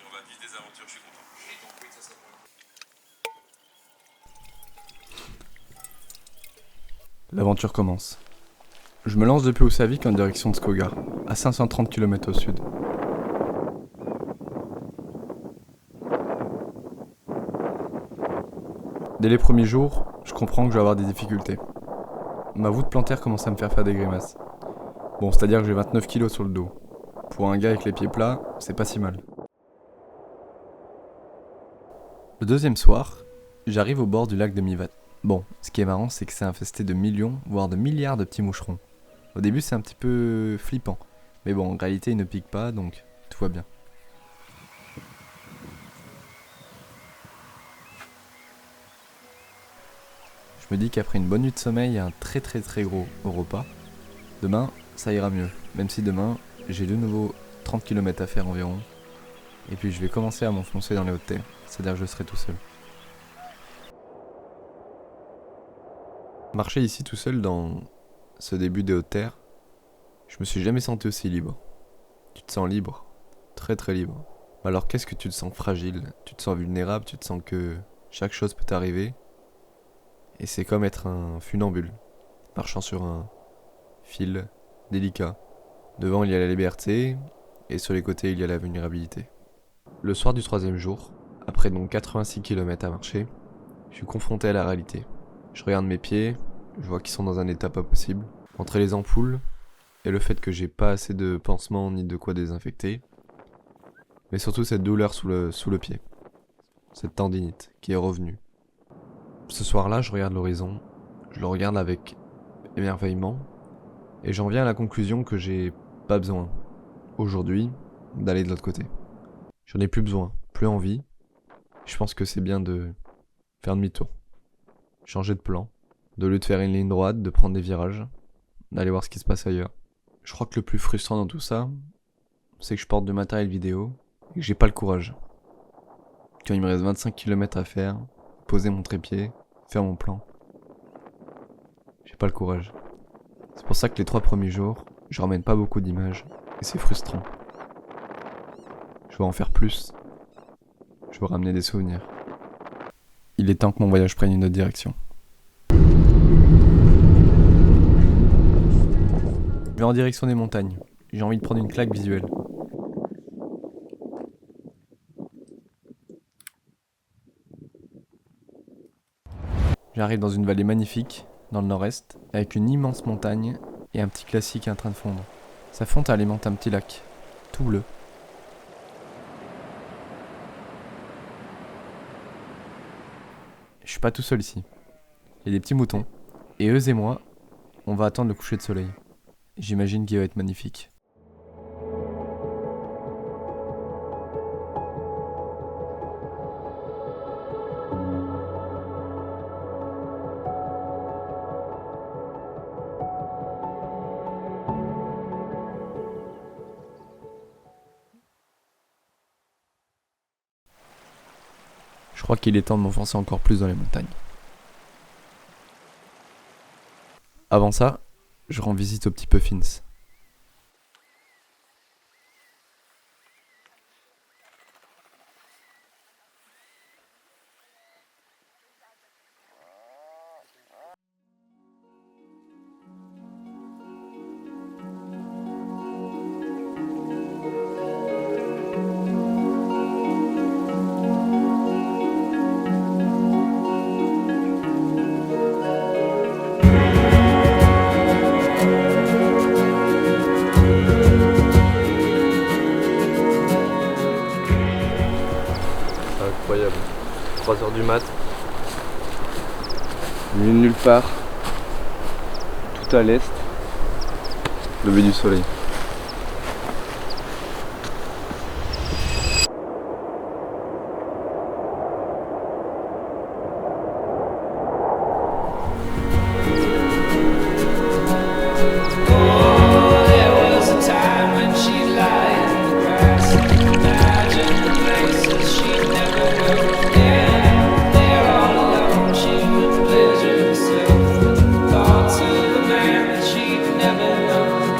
Et on va vivre des aventures, je suis content. Et donc oui, ça pour le coup. L'aventure commence. Je me lance depuis Husavik en direction de Skogar, à 530 km au sud. Dès les premiers jours, je comprends que je vais avoir des difficultés. Ma voûte plantaire commence à me faire des grimaces. Bon, c'est-à-dire que j'ai 29 kg sur le dos. Pour un gars avec les pieds plats, c'est pas si mal. Le deuxième soir, j'arrive au bord du lac de Mivat. Bon, ce qui est marrant, c'est que c'est infesté de millions, voire de milliards de petits moucherons. Au début, c'est un petit peu flippant. Mais bon, en réalité, ils ne piquent pas, donc tout va bien. Je me dis qu'après une bonne nuit de sommeil et un très gros repas, demain, ça ira mieux. Même si demain, j'ai de nouveau 30 km à faire environ. Et puis je vais commencer à m'enfoncer dans les hautes terres, c'est-à-dire que je serai tout seul. Marcher ici tout seul dans ce début des hautes terres, je me suis jamais senti aussi libre. Tu te sens libre, très libre. Alors qu'est-ce que tu te sens fragile, tu te sens vulnérable, tu te sens que chaque chose peut t'arriver. Et c'est comme être un funambule, marchant sur un fil délicat. Devant il y a la liberté, et sur les côtés il y a la vulnérabilité. Le soir du 3e jour, après donc 86 km à marcher, je suis confronté à la réalité. Je regarde mes pieds, je vois qu'ils sont dans un état pas possible. Entre les ampoules, et le fait que j'ai pas assez de pansements ni de quoi désinfecter, mais surtout cette douleur sous le pied. Cette tendinite qui est revenue. Ce soir-là, je regarde l'horizon, je le regarde avec émerveillement, et j'en viens à la conclusion que j'ai pas besoin, aujourd'hui, d'aller de l'autre côté. J'en ai plus besoin, plus envie. Je pense que c'est bien de faire demi-tour. Changer de plan. De lieu de faire une ligne droite, de prendre des virages, d'aller voir ce qui se passe ailleurs. Je crois que le plus frustrant dans tout ça, c'est que je porte du matériel vidéo et que j'ai pas le courage. Quand il me reste 25 km à faire, poser mon trépied, faire mon plan. J'ai pas le courage. C'est pour ça que les 3 premiers jours, je ramène pas beaucoup d'images et c'est frustrant. Je veux en faire plus. Je veux ramener des souvenirs. Il est temps que mon voyage prenne une autre direction. Je vais en direction des montagnes. J'ai envie de prendre une claque visuelle. J'arrive dans une vallée magnifique, dans le nord-est, avec une immense montagne et un petit classique en train de fondre. Sa fonte alimente un petit lac, tout bleu. Je suis pas tout seul ici. Il y a des petits moutons, et eux et moi, on va attendre le coucher de soleil. J'imagine qu'il va être magnifique. Je crois qu'il est temps de m'enfoncer encore plus dans les montagnes. Avant ça, je rends visite au petit Puffins. Incroyable. 3h du mat. Venu de nulle part. Tout à l'est. Lever du soleil.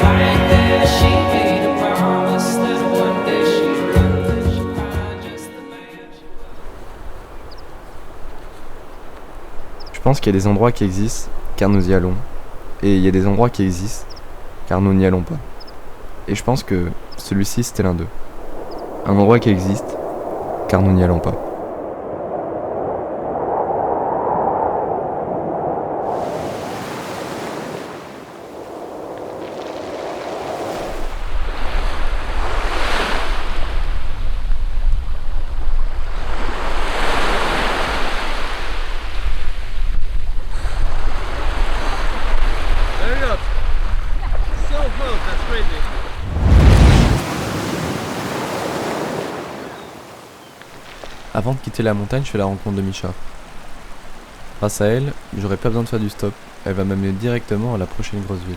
Right there. Je pense qu'il y a des endroits qui existent, car nous y allons. Et il y a des endroits qui existent, car nous n'y allons pas. Et je pense que celui-ci, c'était l'un d'eux. Un endroit qui existe, car nous n'y allons pas. Hurry up! So close, that's crazy. Avant de quitter la montagne, je fais la rencontre de Misha. Grâce à elle, j'aurai pas besoin de faire du stop. Elle va m'amener directement à la prochaine grosse ville.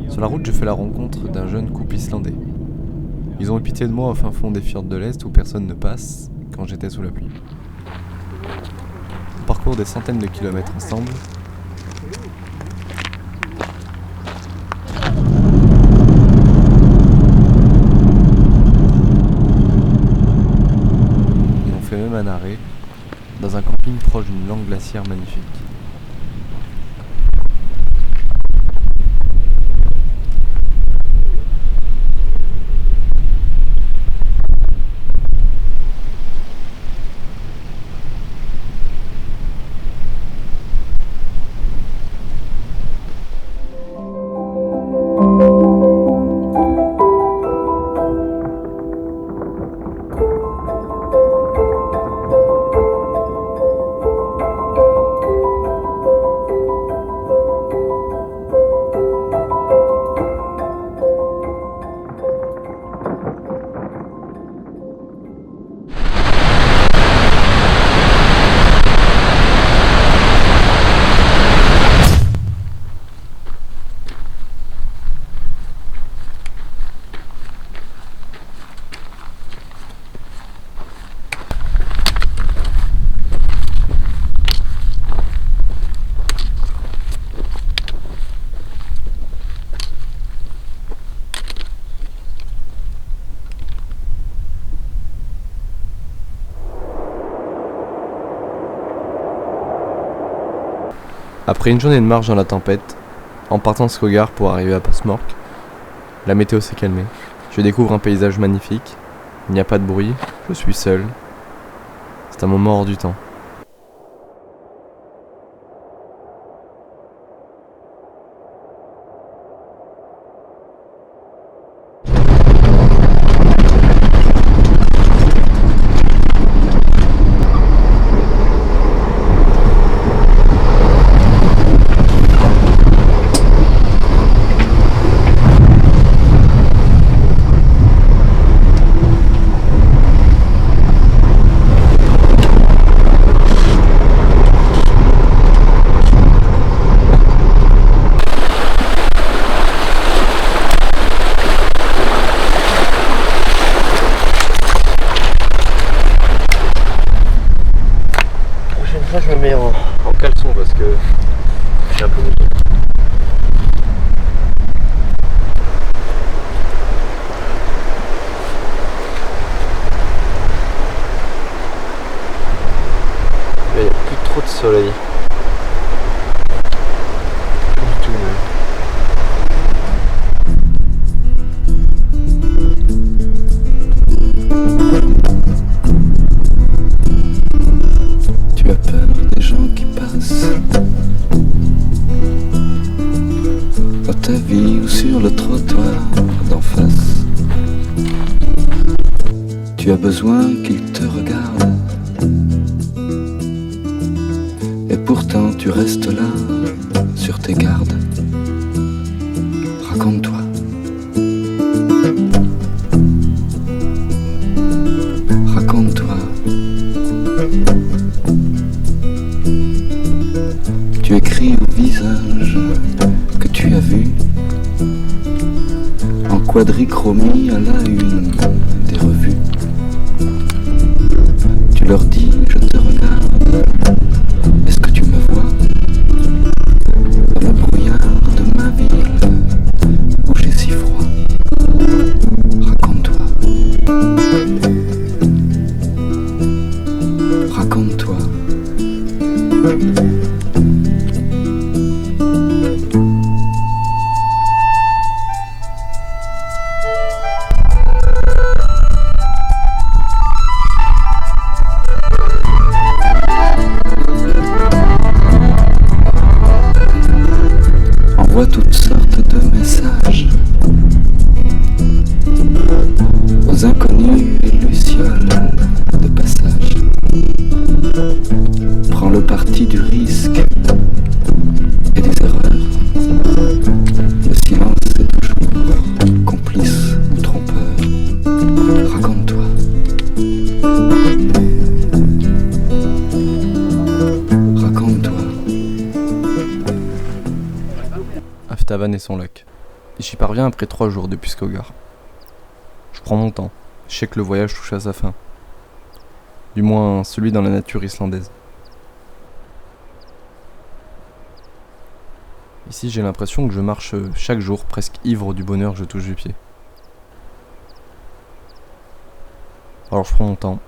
Sur la route, je fais la rencontre d'un jeune couple islandais. Ils ont eu pitié de moi au fin fond des fjords de l'Est où personne ne passe quand j'étais sous la pluie. On parcourt des centaines de kilomètres ensemble. Et on fait même un arrêt dans un camping proche d'une langue glaciaire magnifique. Après une journée de marche dans la tempête, en partant de Skogar pour arriver à Postmark, la météo s'est calmée. Je découvre un paysage magnifique, il n'y a pas de bruit, je suis seul. C'est un moment hors du temps. Je me mets en caleçon parce que j'ai un peu mouillé. Il n'y a plus trop de soleil. Plus du tout même. Tu as peur des gens qui passent dans ta vie ou sur le trottoir d'en face. Tu as besoin qu'ils te regardent et pourtant tu restes là sur tes gardes. Raconte-toi. Raconte-toi. Tu écris au visage que tu as vu en quadrichromie à la une des leur dis, je te regarde. Est-ce que tu me vois dans le brouillard de ma ville où j'ai si froid? Raconte-toi. Raconte-toi. Envoie toutes sortes de messages aux inconnus et lucioles de passage. Prends le parti du risque et des erreurs. Le silence est toujours complice ou trompeur. Raconte-toi. Raconte-toi. Aftavan et son lac. Et j'y parviens après 3 jours depuis Skogar. Je prends mon temps. Je sais que le voyage touche à sa fin. Du moins, celui dans la nature islandaise. Ici, j'ai l'impression que je marche chaque jour, presque ivre du bonheur que je touche du pied. Alors je prends mon temps.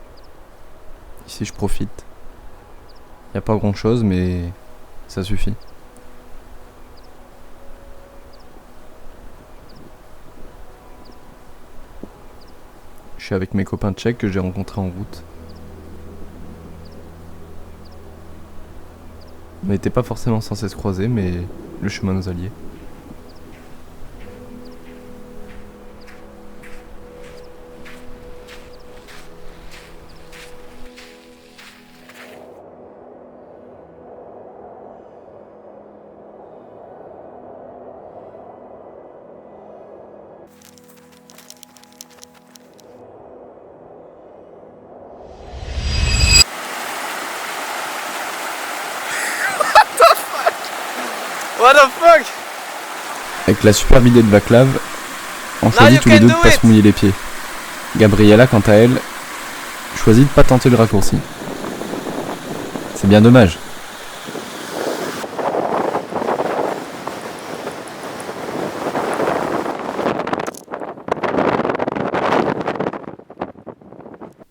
Ici, je profite. Y a pas grand chose, mais ça suffit. Je suis avec mes copains tchèques que j'ai rencontrés en route. On n'était pas forcément censés se croiser, mais le chemin nous alliait. What the fuck? Avec la superbe idée de Vaclav, on choisit tous les deux de pas se mouiller les pieds. Gabriella, quant à elle, choisit de pas tenter le raccourci. C'est bien dommage.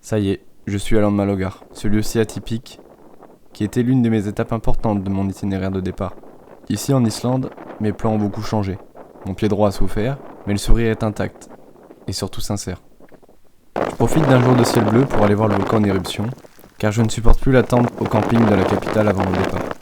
Ça y est, je suis à Landmalogar, ce lieu si atypique, qui était l'une de mes étapes importantes de mon itinéraire de départ. Ici en Islande, mes plans ont beaucoup changé. Mon pied droit a souffert, mais le sourire est intact, et surtout sincère. Je profite d'un jour de ciel bleu pour aller voir le volcan en éruption, car je ne supporte plus l'attente au camping de la capitale avant mon départ.